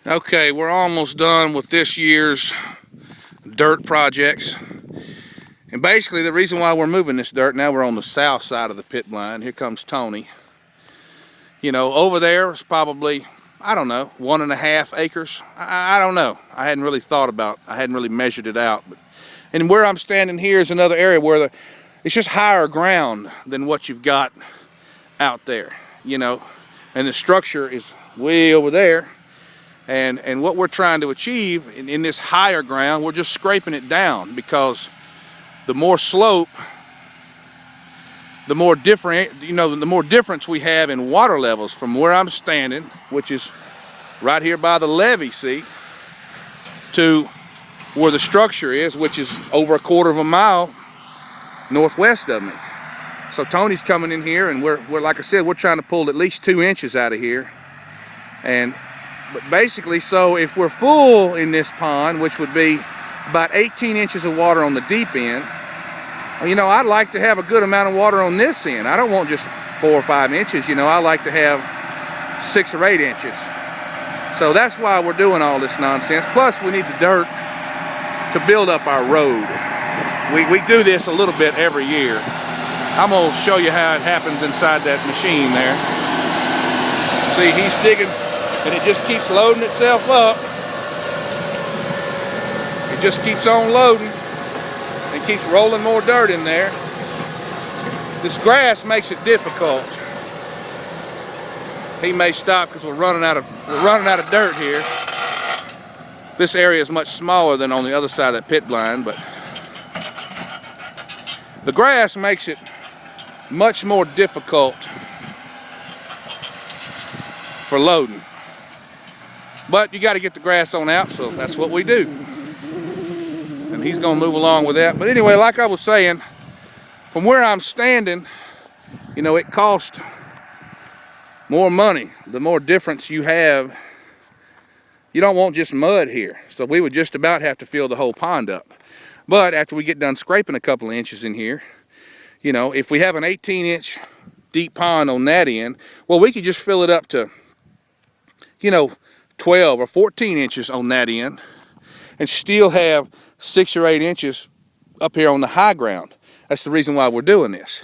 Okay, we're almost done with this year's dirt projects. And basically the reason why we're moving this dirt, now we're on the south side of the pit blind. Here comes Tony. You know, over there is probably, I don't know, 1.5 acres. I don't know. I hadn't really thought about, I hadn't really measured it out. And where I'm standing here is another area where it's just higher ground than what you've got out there, you know. And the structure is way over there. And what we're trying to achieve in this higher ground, we're just scraping it down, because the more slope, the more different, you know, the more difference we have in water levels from where I'm standing, which is right here by the levee, see, to where the structure is, which is over 1/4 mile northwest of me. So Tony's coming in here, and we're like I said, we're trying to pull at least 2 inches out of here. But basically, so if we're full in this pond, which would be about 18 inches of water on the deep end, you know, I'd like to have a good amount of water on this end. I don't want just 4 or 5 inches, you know, I like to have 6 or 8 inches. So that's why we're doing all this nonsense. Plus, we need the dirt to build up our road. We do this a little bit every year. I'm gonna show you how it happens inside that machine there. See, he's digging, and it just keeps loading itself up. It just keeps on loading and keeps rolling more dirt in there. This grass makes it difficult. He may stop because we're running out of dirt here. This area is much smaller than on the other side of that pit blind, but the grass makes it much more difficult for loading. But you got to get the grass on out, so that's what we do. And he's going to move along with that. But anyway, like I was saying, from where I'm standing, you know, it costs more money. The more difference you have, you don't want just mud here. So we would just about have to fill the whole pond up. But after we get done scraping a couple of inches in here, you know, if we have an 18-inch deep pond on that end, well, we could just fill it up to, you know, 12 or 14 inches on that end, and still have 6 or 8 inches up here on the high ground. That's the reason why we're doing this.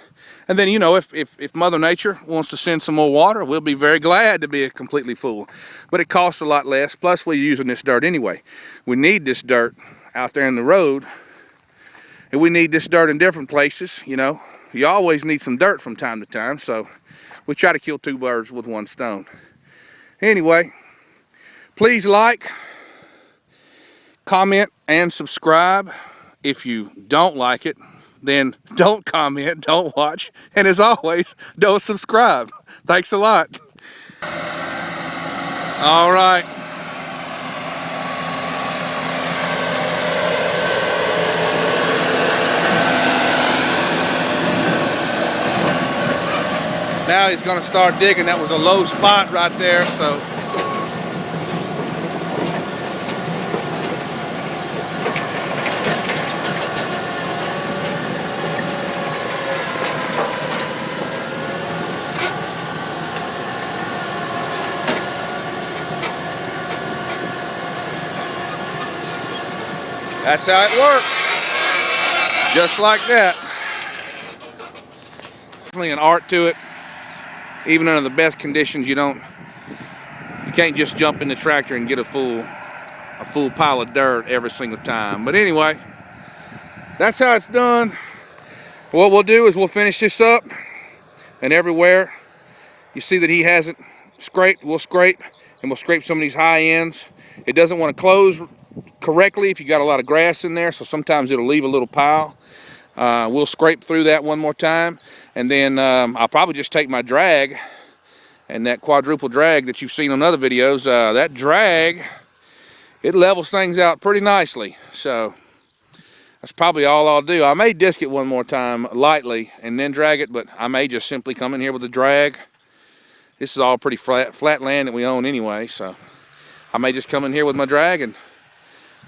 And then, you know, if Mother Nature wants to send some more water, we'll be very glad to be completely full. But it costs a lot less, plus we're using this dirt anyway. We need this dirt out there in the road, and we need this dirt in different places, you know. You always need some dirt from time to time, so we try to kill 2 birds with 1 stone. Anyway, please like, comment, and subscribe. If you don't like it, then don't comment, don't watch, and as always, don't subscribe. Thanks a lot. All right. Now he's going to start digging. That was a low spot right there, so. That's how it works. Just like that. Definitely an art to it. Even under the best conditions, you can't just jump in the tractor and get a full pile of dirt every single time. But anyway, that's how it's done. What we'll do is we'll finish this up, and everywhere you see that he hasn't scraped, we'll scrape, and we'll scrape some of these high ends. It doesn't want to close correctly if you got a lot of grass in there, so sometimes it'll leave a little pile. We'll scrape through that one more time, and then I'll probably just take my drag, and that quadruple drag that you've seen on other videos, that drag, it levels things out pretty nicely. So that's probably all I'll do. I may disc it one more time lightly and then drag it, but I may just simply come in here with a drag. This is all pretty flat land that we own anyway, so I may just come in here with my drag and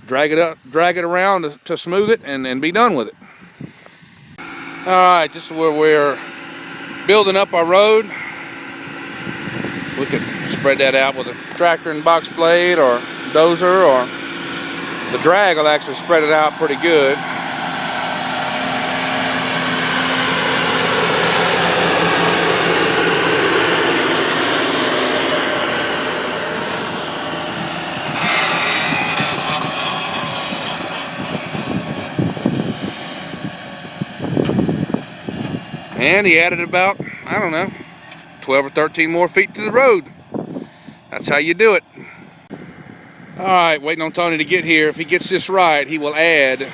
drag it around to smooth it and be done with it. All right, this is where we're building up our road. We can spread that out with a tractor and box blade or dozer, or the drag will actually spread it out pretty good. And he added about, I don't know, 12 or 13 more feet to the road. That's how you do it. All right, waiting on Tony to get here. If he gets this right, he will add